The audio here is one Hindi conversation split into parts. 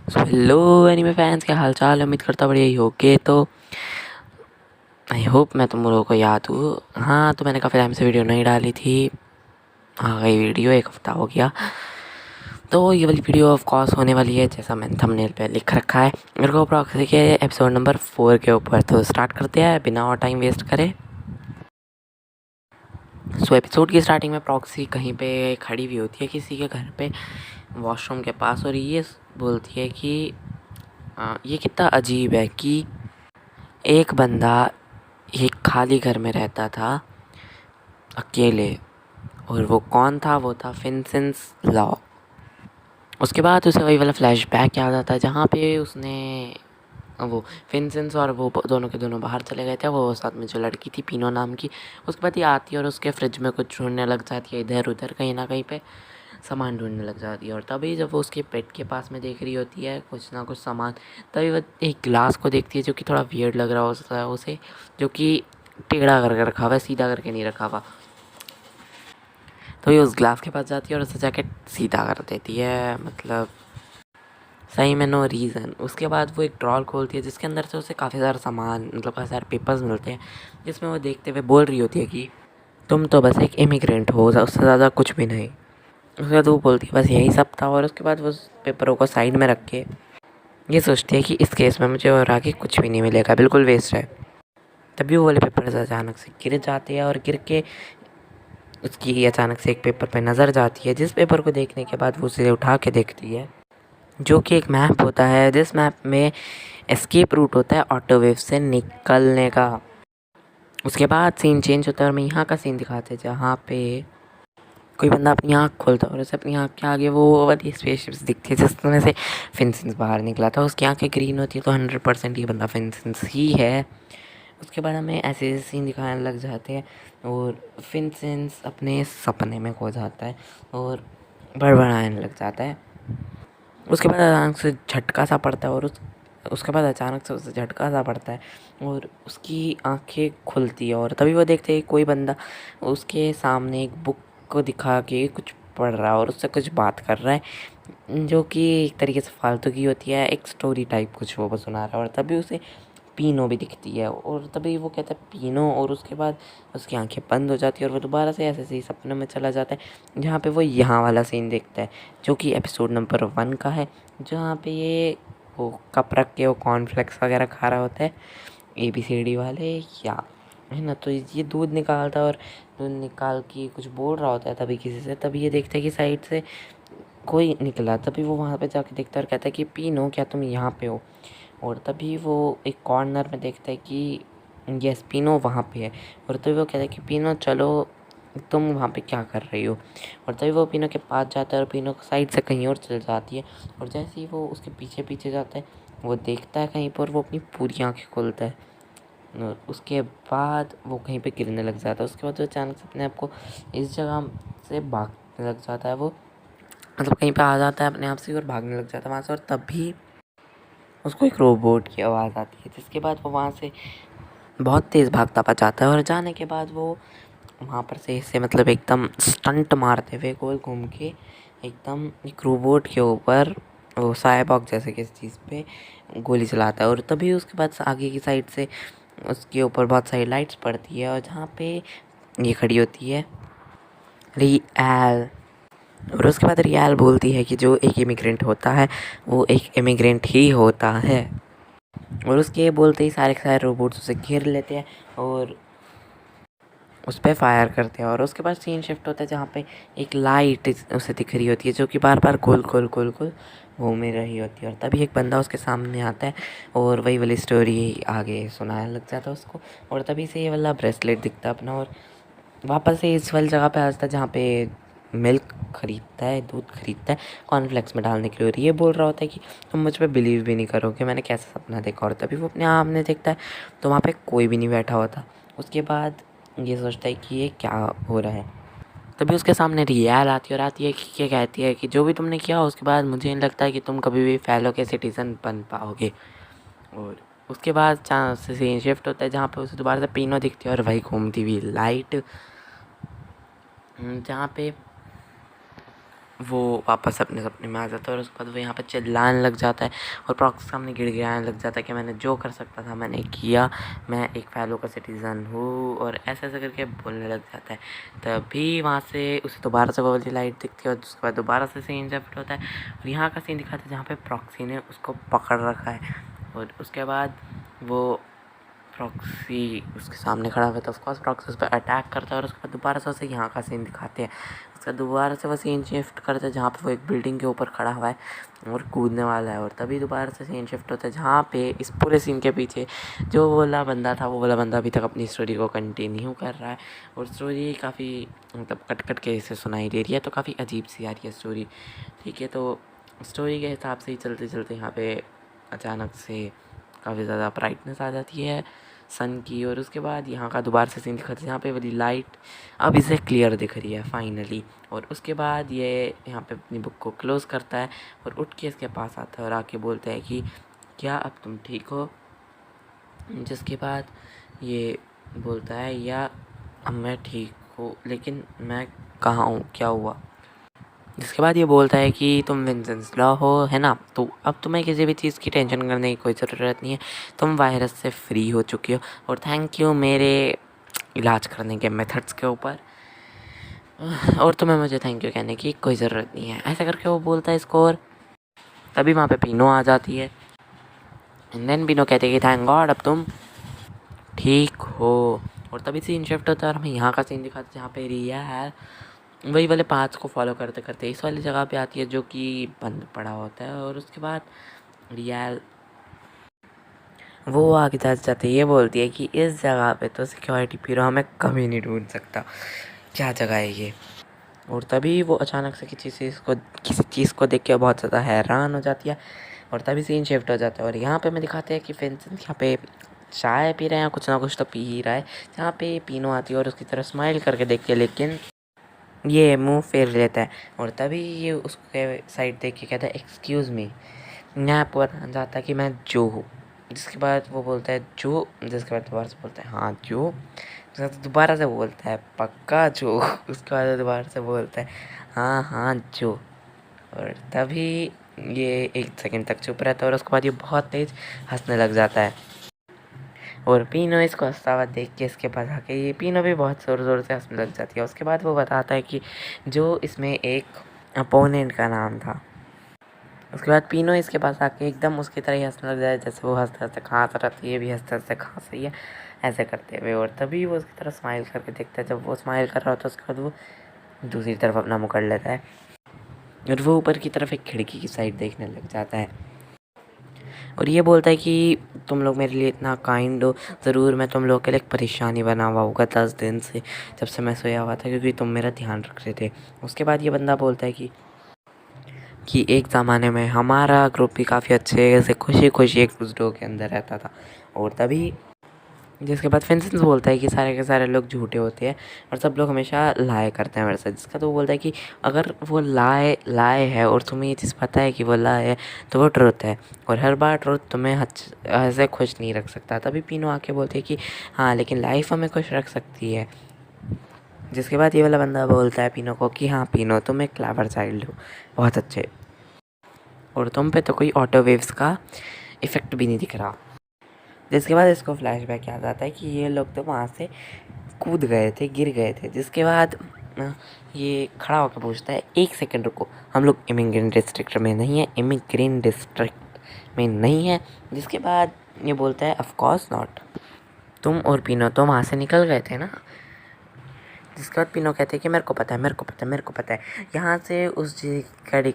सो हेलो एनीमे फैंस, क्या हाल चाल है। उम्मीद करता बढ़िया ही होगे। तो आई होप मैं तुम लोगों को याद हूँ। हाँ, तो मैंने काफ़ी टाइम से वीडियो नहीं डाली थी। हाँ, गई वीडियो 1 हफ्ता हो गया। तो ये वाली वीडियो ऑफ कोर्स होने वाली है जैसा मैंने थंबनेल पे लिख रखा है। मेरे को प्रॉक्सी के एपिसोड नंबर 4 के ऊपर। तो स्टार्ट करते हैं बिना और टाइम वेस्ट करे। सो एपिसोड की स्टार्टिंग में प्रॉक्सी कहीं पे खड़ी हुई होती है किसी के घर पे वॉशरूम के पास, और ये बोलती है कि ये कितना अजीब है कि एक बंदा एक खाली घर में रहता था अकेले। और वो कौन था? वो था फिनसेंस लॉ। उसके बाद उसे वही वाला फ्लैशबैक याद आता है जहाँ पे उसने वो फिनसेंस और वो दोनों के दोनों बाहर चले गए थे। वो साथ में जो लड़की थी पीनो नाम की, उसके बाद ये आती है और उसके फ्रिज में कुछ ढूंढने लग जाती है, इधर उधर कहीं ना कहीं पे सामान ढूंढने लग जाती है। और तभी जब वो उसके पेट के पास में देख रही होती है कुछ ना कुछ सामान, तभी वो एक गिलास को देखती है जो कि थोड़ा वियर्ड लग रहा होता है उसे, जो कि टेढ़ा करके रखा हुआ है, सीधा करके नहीं रखा हुआ। तो ये उस ग्लास के पास जाती है और उसे जाके सीधा कर देती है, मतलब सही में नो रीज़न। उसके बाद वो एक ड्रॉर खोलती है जिसके अंदर से उसे काफ़ी सारा सामान, मतलब काफ़ी सारे पेपर्स मिलते हैं, जिसमें वो देखते हुए बोल रही होती है कि तुम तो बस एक इमिग्रेंट हो, उससे ज़्यादा कुछ भी नहीं। उसके बाद वो बोलती है बस यही सब था। और उसके बाद वो उस पेपरों को साइड में रख के ये सोचती है कि इस केस में मुझे और आगे कुछ भी नहीं मिलेगा, बिल्कुल वेस्ट है। तभी वो वाले पेपर्स अचानक से गिर जाते हैं और गिर के उसकी अचानक से एक पेपर पे नज़र जाती है, जिस पेपर को देखने के बाद वो उसे उठा के देखती है, जो कि एक मैप होता है, जिस मैप में एस्केप रूट होता है ऑटोवेव से निकलने का। उसके बाद सीन चेंज होता है और मैं यहाँ का सीन दिखाते हैं जहाँ पे कोई बंदा अपनी आँख खोलता है और उसे अपनी आँख के आगे वो वाली स्पेसशिप्स दिखती है जिसमें से फिनसेंस बाहर निकला था। उसकी आँखें ग्रीन होती है तो 100% ये बंदा फिनसेंस ही है। उसके बाद हमें ऐसे ऐसे सीन दिखाने लग जाते हैं और फिनसेंस अपने सपने में खो जाता है और बड़बड़ाने लग जाता है। उसके बाद अचानक से झटका सा पड़ता है और उसके बाद अचानक से उसे झटका सा पड़ता है और उसकी आंखें खुलती है और तभी वो देखते हैं कोई बंदा उसके सामने एक बुक को दिखा के कुछ पढ़ रहा है और उससे कुछ बात कर रहा है, जो कि एक तरीके से फालतू की होती है, एक स्टोरी टाइप कुछ वो सुना रहा है। और तभी उसे पीनो भी दिखती है और तभी वो कहता है पीनो, और उसके बाद उसकी आंखें बंद हो जाती है और वो दोबारा से ऐसे ही सपने में चला जाता है, जहाँ पे वो यहाँ वाला सीन देखता है जो कि एपिसोड नंबर 1 का है, जहाँ पे ये वो कप रख के वो कॉर्नफ्लेक्स वगैरह खा रहा होता है ABCD वाले, या है ना। तो ये दूध निकालता है और दूध निकाल के कुछ बोल रहा होता है तभी किसी से। तभी ये देखता है कि साइड से कोई निकला, तभी वो वहाँ पे जाके देखता है और कहता है कि पीनो, क्या तुम यहाँ पे हो? और तभी वो एक कॉर्नर में देखता है कि यस, पीनो वहाँ पे है। और तभी वो कहता है कि पीनो चलो, तुम वहाँ पे क्या कर रही हो? और तभी वो पीनो के पास जाता है और पीनो साइड से कहीं और चल जाती है। और जैसे ही वो उसके पीछे पीछे जाता है वो देखता है कहीं पर, वो अपनी पूरी आँखें खोलता है और उसके बाद वो कहीं पे गिरने लग जाता है। उसके बाद वो अचानक से अपने आप को इस जगह से भागने लग जाता है, वो मतलब कहीं पे आ जाता है अपने आप से और भागने लग जाता है वहाँ से। और तभी उसको एक रोबोट की आवाज़ आती है, जिसके बाद वो वहाँ से बहुत तेज़ भागता हुआ जाता है। और जाने के बाद वो वहाँ पर से इससे मतलब एकदम स्टंट मारते हुए गोल घूम के एकदम एक रोबोट के ऊपर, वो साइबॉग जैसे किसी चीज़ पे गोली चलाता है। और तभी उसके बाद आगे की साइड से उसके ऊपर बहुत सारी लाइट्स पड़ती है और जहाँ पे ये खड़ी होती है रियल। और उसके बाद रियल बोलती है कि जो एक इमिग्रेंट होता है वो एक इमिग्रेंट ही होता है। और उसके ये बोलते ही सारे के सारे रोबोट्स उसे घेर लेते हैं और उस पर फायर करते हैं। और उसके बाद सीन शिफ्ट होता है जहाँ पे एक लाइट उसे दिख रही होती है जो कि बार बार गोल गोल गोल गोल घूम रही होती है। और तभी एक बंदा उसके सामने आता है और वही वाली स्टोरी आगे सुनाने लग जाता है उसको। और तभी से ये वाला ब्रेसलेट दिखता है अपना और वापस से इस वाली जगह पे आ जाता है जहाँ पे मिल्क खरीदता है, दूध खरीदता है कॉर्नफ्लेक्स में डालने के लिए। और ये बोल रहा होता है कि तुम मुझ पर बिलीव भी नहीं करोगे मैंने कैसा सपना देखा। और तभी वो अपने सामने देखता है तो वहाँ पे कोई भी नहीं बैठा होता। उसके बाद ये सोचता है कि ये क्या हो रहा है। तभी उसके सामने रियल आती है और आती है कि क्या कहती है कि जो भी तुमने किया उसके बाद मुझे नहीं लगता है कि तुम कभी भी फेलो के सिटीज़न बन पाओगे। और उसके बाद चांस से सीन शिफ्ट होता है जहाँ पे उसे दोबारा से पीनो दिखती है और वही घूमती हुई लाइट, जहाँ पे वो वापस अपने सपने में आ जाता है और उसके बाद वो यहाँ पे चिल्लाने लग जाता है और प्रॉक्सी सामने गिड़गिड़ाने लग जाता है कि मैंने जो कर सकता था मैंने किया, मैं एक फेलो का सिटीज़न हूँ, और ऐसे ऐसे करके बोलने लग जाता है। तभी वहाँ से उसे दोबारा से वो वाली लाइट दिखती है और उसके बाद दोबारा से सीन शिफ्ट होता है और यहाँ का सीन दिखाता है जहाँ पे प्रॉक्सी ने उसको पकड़ रखा है और उसके बाद वो प्रॉक्सी उसके सामने खड़ा हुआ है तो ऑफकोर्स प्रॉक्सी उस पर अटैक करता है और उसके बाद दोबारा से उसे यहाँ का सीन दिखाते हैं। उसका दोबारा से वो सीन शिफ्ट करते हैं जहाँ पे वो एक बिल्डिंग के ऊपर खड़ा हुआ है और कूदने वाला है और तभी दोबारा से सीन शिफ्ट होता है जहाँ पे इस पूरे सीन के पीछे जो वाला बंदा था वो वाला बंदा अभी तक अपनी स्टोरी को कंटिन्यू कर रहा है और स्टोरी काफ़ी मतलब कट कट के इसे सुनाई दे रही है तो काफ़ी अजीब सी आ रही है स्टोरी। ठीक है, तो स्टोरी के हिसाब से ही चलते चलते यहाँ पे अचानक से काफ़ी ज़्यादा ब्राइटनेस आ जाती है सन की और उसके बाद यहाँ का दोबारा से सीन दिखाते हैं। यहाँ पे वाली लाइट अब इसे क्लियर दिख रही है फाइनली और उसके बाद ये यहाँ पे अपनी बुक को क्लोज़ करता है और उठ के इसके पास आता है और आके बोलता है कि क्या अब तुम ठीक हो। जिसके बाद ये बोलता है या अब मैं ठीक हूँ लेकिन मैं कहाँ हूँ, क्या हुआ। जिसके बाद ये बोलता है कि तुम विंसेंस लॉ हो है ना, तो अब तुम्हें किसी भी चीज़ की टेंशन करने की कोई ज़रूरत नहीं है, तुम वायरस से फ्री हो चुकी हो और थैंक यू मेरे इलाज करने के मेथड्स के ऊपर, और तुम्हें मुझे थैंक यू कहने की कोई ज़रूरत नहीं है। ऐसा करके वो बोलता है इसको और तभी वहाँ पे पीनो आ जाती है एंड देन पीनो कहते हैं कि थैंक गॉड अब तुम ठीक हो। और तभी सीन शिफ्ट होता है और हमें यहाँ का सीन दिखाते हैं जहाँ पे रिया है वही वाले पाथ्स को फॉलो करते करते इस वाली जगह पे आती है जो कि बंद पड़ा होता है और उसके बाद रियल वो आगे जाते जाते ये बोलती है कि इस जगह पे तो सिक्योरिटी ब्यूरो हमें कभी नहीं ढूंढ सकता, क्या जगह है ये। और तभी वो अचानक से किसी चीज़ को देख के बहुत ज़्यादा हैरान हो जाती है और तभी सीन शिफ्ट हो जाता है और यहाँ पे हमें दिखाते हैं कि विंसेंट यहाँ पे चाय पी रहे हैं, कुछ ना कुछ तो पी ही रहा है, जहाँ पे पीनो आती है और उसकी तरह स्माइल करके देखती है लेकिन ये मुंह फेर लेता है और तभी ये उसके साइड देख के कहता है एक्सक्यूज़ मी। यहाँ पर जाता है कि मैं जो हूँ। जिसके बाद वो बोलता है जो, जिसके बाद दोबारा से बोलता है हाँ जो, उसके बाद दोबारा से बोलता है पक्का जो, उसके बाद दोबारा से बोलता है हाँ हाँ जो, और तभी ये एक सेकंड तक चुप रहता है और उसके बाद ये बहुत तेज़ हंसने लग जाता है और पीनो इसको हंसता हुआ देख के इसके पास आके ये पीनो भी बहुत ज़ोर ज़ोर से हंसने लग जाती है। उसके बाद वो बताता है कि जो इसमें एक अपोनेंट का नाम था। उसके बाद पीनो इसके पास आके एकदम उसकी तरह ही हंसने लग जाए जैसे वो हंसते हंसते खांस रहा था, ये भी हंसते हंसते खांस रही है ऐसे करते हुए। और तभी वो उसकी तरफ स्माइल करके देखता है, जब वो स्माइल कर रहा होता है उसके बाद वो दूसरी तरफ अपना मुँह कर लेता है और वो ऊपर की तरफ एक खिड़की की साइड देखने लग जाता है और ये बोलता है कि तुम लोग मेरे लिए इतना काइंड हो, ज़रूर मैं तुम लोग के लिए एक परेशानी बना हुआ होगा 10 दिन से, जब से मैं सोया हुआ था क्योंकि तुम मेरा ध्यान रख रहे थे। उसके बाद ये बंदा बोलता है कि एक ज़माने में हमारा ग्रुप भी काफ़ी अच्छे से खुशी खुशी एक दूसरे के अंदर रहता था। और तभी जिसके बाद विंसेंट बोलता है कि सारे के सारे लोग झूठे होते हैं और सब लोग हमेशा लाए करते हैं मेरे साथ। जिसका तो वो बोलता है कि अगर वो लाए है और तुम्हें ये चीज़ पता है कि वो लाए है तो वो ट्रुथ है और हर बार ट्रुथ तुम्हें ऐसे खुश नहीं रख सकता। तभी पीनो आके बोलते हैं कि हाँ लेकिन लाइफ हमें खुश रख सकती है। जिसके बाद ये वाला बंदा बोलता है पीनो को कि हाँ पीनो तुम एक क्लेवर चाइल्ड हो, बहुत अच्छे, और तुम पे तो कोई ऑटो वेव्स का इफ़ेक्ट भी नहीं दिख रहा। जिसके बाद इसको फ्लैशबैक याद आता है कि ये लोग तो वहाँ से कूद गए थे, गिर गए थे। जिसके बाद ये खड़ा होकर पूछता है एक सेकंड रुको, हम लोग इमिग्रेंट डिस्ट्रिक्ट में नहीं है, इमिग्रेंट डिस्ट्रिक्ट में नहीं है। जिसके बाद ये बोलता है ऑफ कोर्स नॉट, तुम और पीनो तो वहाँ से निकल गए थे ना। जिसके बाद पीनो कहते हैं कि मेरे को पता है, मेरे को पता है, मेरे को पता है, यहाँ से उस जगह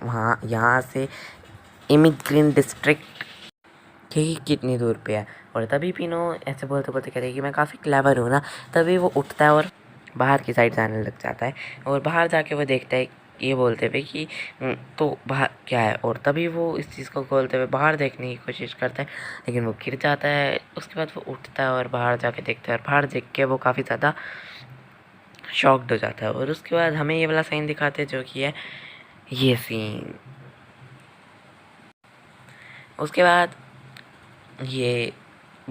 वहाँ यहाँ से इमिग्रेंट डिस्ट्रिक्ट कि कितनी दूर पे है। और तभी पीनो ऐसे बोलते बोलते कहते हैं कि मैं काफ़ी क्लेवर हूँ ना। तभी वो उठता है और बाहर की साइड जाने लग जाता है और बाहर जाके वो देखता है ये बोलते हुए कि तो बाहर क्या है। और तभी वो इस चीज़ को खोलते हुए बाहर देखने की कोशिश करता है लेकिन वो गिर जाता है। उसके बाद वो उठता है और बाहर जाके देखता है और बाहर देख के वो काफ़ी ज़्यादा शॉक्ड हो जाता है। और उसके बाद हमें ये वाला सीन दिखाते हैं जो कि है ये सीन। उसके बाद ये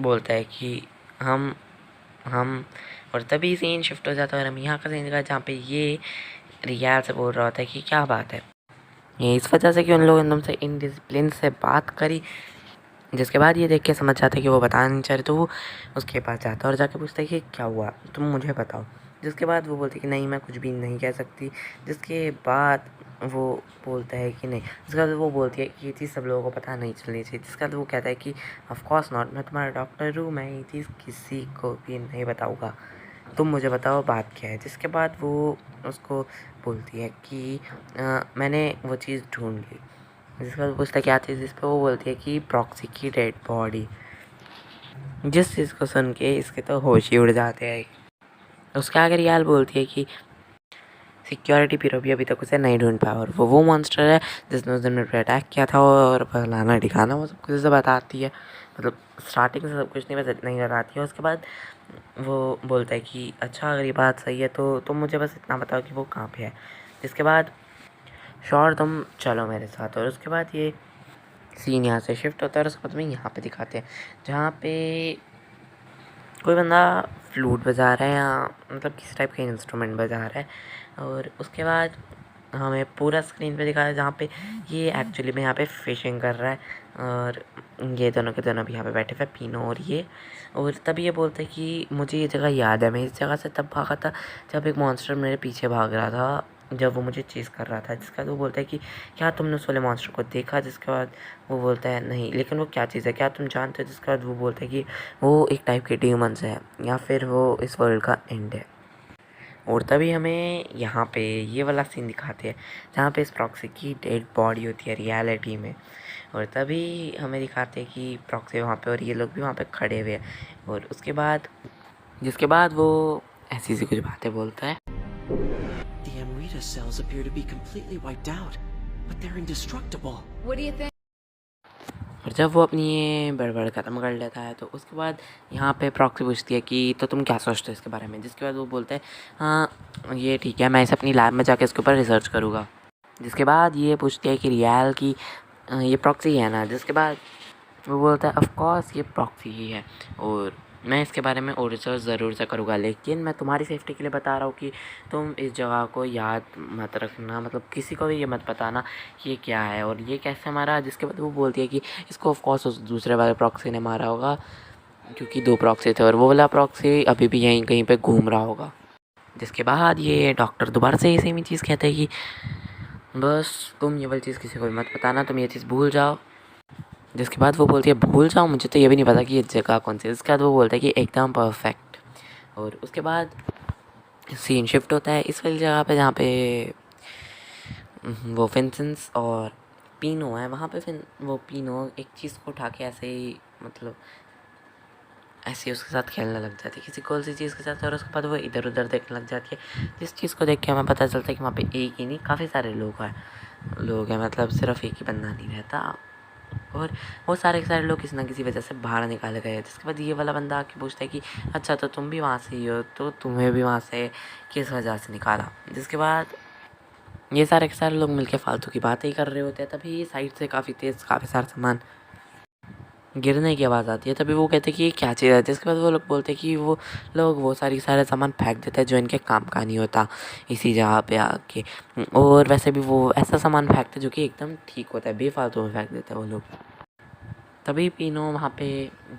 बोलता है कि हम और तभी सीन शिफ्ट हो जाता है और हम यहाँ का सीन दिखा जहाँ पे ये रियाल से बोल रहा होता है कि क्या बात है, ये इस वजह से कि उन लोगों ने तुमसे इनडिसिप्लिन से बात करी। जिसके बाद ये देख के समझ जाता है कि वो बताना नहीं चाह रहे, तो वो उसके पास जाता है और जाके पूछता है कि क्या हुआ, तुम मुझे बताओ। जिसके बाद वो बोलती है कि नहीं, मैं कुछ भी नहीं कह सकती। जिसके बाद वो बोलता है कि नहीं, जिसके बाद वो बोलती है कि ये चीज़ सब लोगों को पता नहीं चलनी चाहिए। जिसके बाद वो कहता है कि ऑफ कोर्स नॉट, मैं तुम्हारा डॉक्टर हूँ, मैं ये चीज़ किसी को भी नहीं बताऊँगा, तुम मुझे बताओ बात क्या है। जिसके बाद वो उसको बोलती है कि मैंने वो चीज़ ढूंढ ली। जिसके बाद पूछता है क्या चीज़, जिस पर वो बोलती है कि प्रॉक्सी की डेड बॉडी। जिस चीज़ को सुन के इसके तो होश ही उड़ जाते हैं। उसके आगे रियाल बोलती है कि सिक्योरिटी ब्यूरो भी अभी तक उसे नहीं ढूंढ पाया, और वो मॉन्स्टर है जिसने उस दिन मेरे पे अटैक किया था, और फलाना ठिकाना वो सब कुछ से बताती है। मतलब स्टार्टिंग से सब कुछ नहीं बताती है। उसके बाद वो बोलता है कि अच्छा, अगर ये बात सही है तो तुम मुझे बस इतना बताओ कि वो कहाँ पे है। जिसके बाद श्योर, तुम चलो मेरे साथ। और उसके बाद ये सीन यहाँ से शिफ्ट होता है और उसके बाद में यहाँ पे दिखाते हैं जहाँ पे कोई बंदा फ्लूट बजा रहा है या मतलब किसी टाइप का इंस्ट्रूमेंट बजा रहा है। और उसके बाद हमें पूरा स्क्रीन पे दिखा है जहाँ पे ये एक्चुअली में यहाँ पे फिशिंग कर रहा है, और ये दोनों के दोनों भी यहाँ पे बैठे हुए पीनो और ये। और तभी ये बोलते हैं कि मुझे ये जगह याद है, मैं इस जगह से तब भागा था जब एक मॉन्स्टर मेरे पीछे भाग रहा था, जब वो मुझे चेज़ कर रहा था। जिसका वो बोलता है कि क्या तुमने उस वाले मॉन्स्टर को देखा। जिसके बाद वो बोलता है नहीं, लेकिन वो क्या चीज़ है, क्या तुम जानते हो। जिसके बाद वो बोलता है कि वो एक टाइप के डीमंस है, या फिर वो इस वर्ल्ड का एंड है। और तभी हमें यहाँ पे ये वाला सीन दिखाते हैं जहाँ पे इस प्रॉक्सी की डेड बॉडी होती है रियलिटी में। और तभी हमें दिखाते हैं कि प्रॉक्सी वहाँ पे और ये लोग भी वहाँ पे खड़े हुए हैं। और उसके बाद जिसके बाद वो ऐसी सी कुछ बातें बोलता है। The Amrita cells appear to be completely wiped out, but they're indestructible. What do you think? और जब वो अपनी ये बड़बड़ ख़त्म कर लेता है तो उसके बाद यहाँ पे प्रॉक्सी पूछती है कि तो तुम क्या सोचते हो इसके बारे में। जिसके बाद वो बोलता है हाँ ये ठीक है, मैं इसे अपनी लैब में जाके इसके ऊपर रिसर्च करूँगा। जिसके बाद ये पूछती है कि रियल की ये प्रॉक्सी है ना। जिसके बाद वो बोलता है ऑफ कोर्स ये प्रॉक्सी ही है, और मैं इसके बारे में और रिसर्च ज़रूर से करूँगा, लेकिन मैं तुम्हारी सेफ्टी के लिए बता रहा हूँ कि तुम इस जगह को याद मत रखना, मतलब किसी को भी ये मत बताना कि ये क्या है और ये कैसे मारा। जिसके बाद वो बोलती है कि इसको ऑफ कोर्स उस दूसरे वाले प्रॉक्सी ने मारा होगा, क्योंकि 2 प्रॉक्सी थे और वो वाला प्रॉक्सी अभी भी यहीं कहीं पे घूम रहा होगा। जिसके बाद ये डॉक्टर दोबारा से ये सेम ही चीज़ कहते हैं कि बस तुम ये वाली चीज़ किसी को भी मत बताना, तुम ये चीज़ भूल जाओ। जिसके बाद वो बोलती है भूल जाओ, मुझे तो ये भी नहीं पता कि ये जगह कौन सी है। उसके बाद वो बोलता है कि एकदम परफेक्ट। और उसके बाद सीन शिफ्ट होता है इस वाली जगह पे जहाँ पे वो फिनसेंस और पीनो है। वहाँ पे फिर वो पीनो एक चीज़ को उठा के ऐसे ही मतलब ऐसे ही उसके साथ खेलने लग जाती है किसी कौन सी चीज़ के साथ। और उसके बाद वो इधर उधर देखने लग जाती है, जिस चीज़ को देख के हमें पता चलता है कि वहाँ पे एक ही नहीं काफ़ी सारे लोग हैं, मतलब सिर्फ एक ही बंदा नहीं रहता। और वो सारे के सारे लोग किसी ना किसी वजह से बाहर निकाले गए। जिसके बाद ये वाला बंदा आके पूछता है कि अच्छा तो तुम भी वहाँ से ही हो, तो तुम्हें भी वहाँ से किस वजह से निकाला। जिसके बाद ये सारे के सारे लोग मिलके फालतू की बातें ही कर रहे होते हैं। तभी साइड से काफ़ी तेज़ काफ़ी सारा सामान गिरने की आवाज़ आती है। तभी वो कहते हैं कि ये क्या चीज़ है। जिसके बाद वो लोग बोलते हैं कि वो लोग वो सारे सामान फेंक देते हैं जो इनके काम का नहीं होता इसी जगह पे आके। और वैसे भी वो ऐसा सामान फेंकते हैं जो कि एकदम ठीक होता है, बेफालतू में फेंक देते हैं वो लोग। तभी पीनो वहाँ पे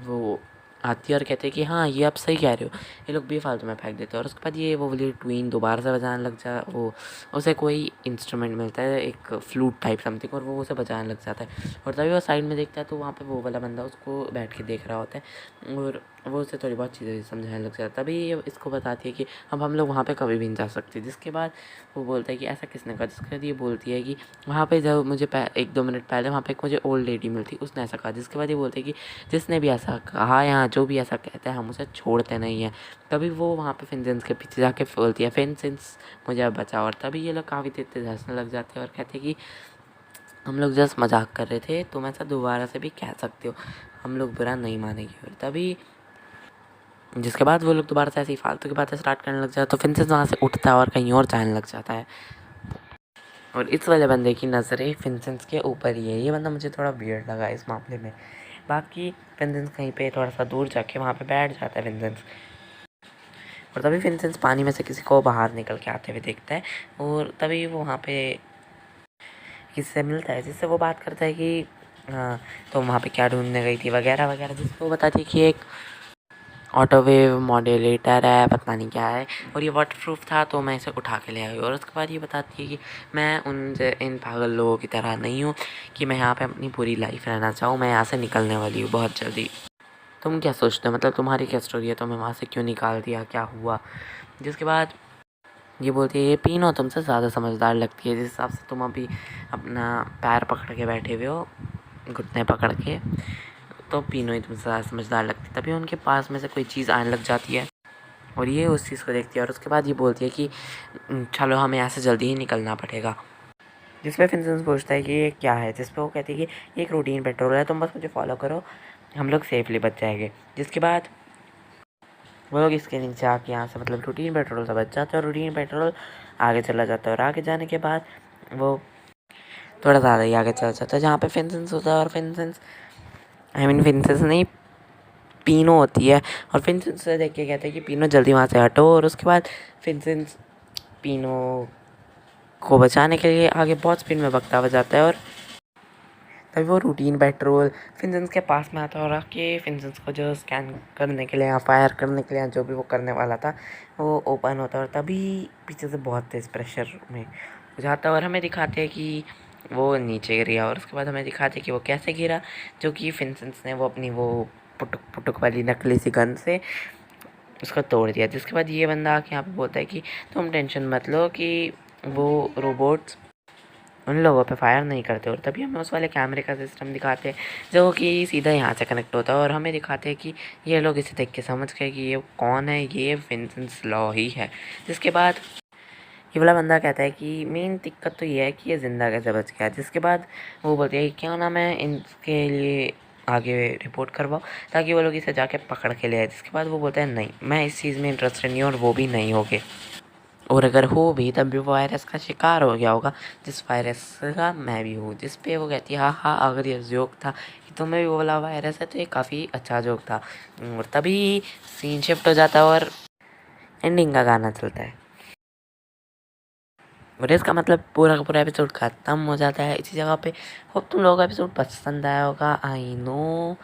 वो आती है और कहते हैं कि हाँ ये आप सही कह रहे हो, ये लोग बेफालतू में फेंक देते हैं। और उसके बाद ये वो वाली ट्वीन दोबारा से बजाने लग जा वो उसे कोई इंस्ट्रूमेंट मिलता है, एक फ्लूट टाइप समथिंग, और वो उसे बजाने लग जाता है। और तभी वो साइड में देखता है तो वहाँ पे वो वाला बंदा उसको बैठ के देख रहा होता है, और वो उसे थोड़ी बहुत चीज़ें समझाने लग जाता है। तभी ये इसको बताती है कि अब हम लोग वहाँ पे कभी भी नहीं जा सकते। जिसके बाद वो बोलता है कि ऐसा किसने कहा। जिसके बाद ये बोलती है कि वहाँ पे जब मुझे 1-2 मिनट पहले वहाँ पे एक मुझे ओल्ड लेडी मिलती, उसने ऐसा कहा। जिसके बाद ये बोलते हैं कि जिसने भी ऐसा कहा या जो भी ऐसा कहता है हम उसे छोड़ते नहीं हैं। तभी वो वहाँ पे फिनसेंस के पीछे जाके बोलती है फिनसेंस मुझे अब बचाओ। और तभी ये लोग काफ़ी तेज हंसने लग जाते हैं और कहते हैं कि हम लोग जस्ट मजाक कर रहे थे, तुम ऐसा दोबारा से भी कह सकते हो, हम लोग बुरा नहीं मानेंगे। और तभी जिसके बाद वो लोग दोबारा से ऐसी फालतू की बातें स्टार्ट करने लग जाते हैं, तो फिनसेंस वहाँ से उठता है और कहीं और जाने लग जाता है। और इस वाले बंदे की नज़रें फिनसेंस के ऊपर ही है। ये बंदा मुझे थोड़ा वियर्ड लगा इस मामले में। बाकी फिनसेंस कहीं पे थोड़ा सा दूर जाके वहाँ पे बैठ जाता है फिनसेंस। और तभी विंसेंट पानी में से किसी को बाहर निकल के आते हुए देखता है और तभी वो वहाँ पे किससे मिलता है, जिससे वो बात करता है कि हाँ तो वहाँ पे क्या ढूंढने गई थी वगैरह वगैरह, जिसको वो बताती है कि एक ऑटोवेव मॉड्यूलेटर है, पता नहीं क्या है, और ये वाटरप्रूफ था तो मैं इसे उठा के ले आई। और उसके बाद ये बताती है कि मैं इन पागल लोगों की तरह नहीं हूँ कि मैं यहाँ पे अपनी पूरी लाइफ रहना चाहूँ, मैं यहाँ से निकलने वाली हूँ बहुत जल्दी। तुम क्या सोचते हो, मतलब तुम्हारी क्या स्टोरी है, तुम्हें वहाँ से क्यों निकाल दिया, क्या हुआ? जिसके बाद ये बोलती है ये पीनो तुमसे ज़्यादा समझदार लगती है, जिस हिसाब से तुम अभी अपना पैर पकड़ के बैठे हुए हो, घुटने पकड़ के, तो पीनो ही तुमसे ज़्यादा समझदार लगती है। तभी उनके पास में से कोई चीज़ आने लग जाती है और ये उस चीज़ को देखती है और उसके बाद ये बोलती है कि चलो हमें यहाँ से जल्दी ही निकलना पड़ेगा। जिस पे फिंसेंस पूछता है कि ये क्या है, जिस पे वो कहती है कि ये एक रूटीन पेट्रोल है, तुम बस मुझे फॉलो करो, हम लोग सेफली बच जाएंगे। जिसके बाद वो लोग इसके नीचे आके यहाँ से मतलब रूटीन पेट्रोल से बच जाते हैं और रूटीन पेट्रोल आगे चला जाता है और आगे जाने के बाद वो थोड़ा ज़्यादा ही आगे चला जाता है जहाँ पे फिंसेंस होता है और फिंसेंस नहीं, पीनो होती है। और फिंसेंस से देख के कहते हैं कि पीनो जल्दी वहाँ से हटो, और उसके बाद फिंसेंस पीनो को बचाने के लिए आगे बहुत स्पीड में भगता हुआ जाता है और तभी वो रूटीन पेट्रोल फिंसेंस के पास में आता है और आके फिंसेंस को जो स्कैन करने के लिए या फायर करने के लिए जो भी वो करने वाला था वो ओपन होता है और तभी पीछे से बहुत तेज़ प्रेशर में हो जाता है और हमें दिखाते हैं कि वो नीचे गिरा और उसके बाद हमें दिखाते हैं कि वो कैसे गिरा, जो कि फिंसेंस ने वो अपनी वो पुटुक पुटुक वाली नकली सी गन से उसका तोड़ दिया। जिसके बाद ये बंदा आके यहाँ पे बोलता है कि तुम टेंशन मत लो कि वो रोबोट्स उन लोगों पे फायर नहीं करते। और तभी हमें उस वाले कैमरे का सिस्टम दिखाते हैं जो कि सीधा यहाँ से कनेक्ट होता है और हमें दिखाते हैं कि ये लोग इसे देख के समझ गए कि ये कौन है, ये विंसेंट लॉ ही है। जिसके बाद ये वाला बंदा कहता है कि मेन दिक्कत तो ये है कि ये ज़िंदा कैसे बच गया। जिसके बाद वो बोलती है कि क्यों ना मैं इनके लिए आगे रिपोर्ट करवाओ ताकि वो लोग इसे जाके पकड़ के ले आए। जिसके बाद वो बोलता है नहीं, मैं इस चीज़ में इंटरेस्टेड नहीं हूँ और वो भी नहीं होगे, और अगर हो भी तब भी वो वायरस का शिकार हो गया होगा जिस वायरस का मैं भी हूँ। जिस पे वो कहती है हाँ हाँ, अगर ये जोक था कि तुम्हें भी वो वाला वायरस है तो ये काफ़ी अच्छा जोक था। और तभी सीन शिफ्ट हो जाता है और एंडिंग का गाना चलता है और इसका मतलब पूरा का पूरा एपिसोड ख़त्म हो जाता है इसी जगह पे। होप तुम लोगों को एपिसोड पसंद आया होगा। आई नो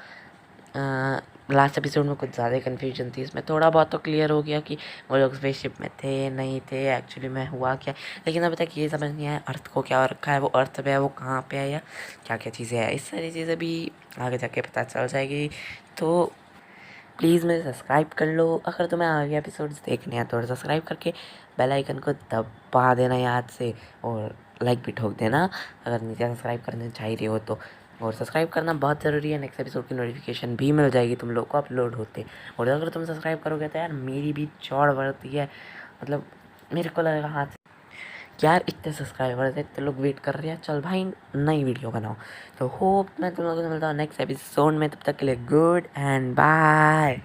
लास्ट एपिसोड में कुछ ज़्यादा कन्फ्यूजन थी, इसमें थोड़ा बहुत तो क्लियर हो गया कि वो लोग स्पेसशिप में थे नहीं थे, एक्चुअली में हुआ क्या। लेकिन अभी तक ये समझ नहीं आया अर्थ को क्या रखा है, वो अर्थ पे है, वो कहाँ पे है या क्या क्या चीज़ें हैं। इस सारी चीज़ें भी आगे जाके पता चल जाएगी। तो प्लीज़ मुझे सब्सक्राइब कर लो अगर तुम्हें आगे एपिसोड्स देखने हैं तो, सब्सक्राइब करके बेल आइकन को दबा देना याद से और लाइक भी ठोक देना अगर नीचे सब्सक्राइब करने चाह रही हो तो। और सब्सक्राइब करना बहुत ज़रूरी है, नेक्स्ट एपिसोड की नोटिफिकेशन भी मिल जाएगी तुम लोग को अपलोड होते। और अगर तुम सब्सक्राइब करोगे तो यार मेरी भी चौड़ बढ़ती है, मतलब मेरे को लगेगा हाथ यार इतने सब्सक्राइबर्स है, इतने लोग वेट कर रहे हैं, चल भाई नई वीडियो बनाओ। तो होप मैं तुम लोगों से मिलता हूँ नेक्स्ट एपिसोड में, तब तक के लिए गुड एंड बाय।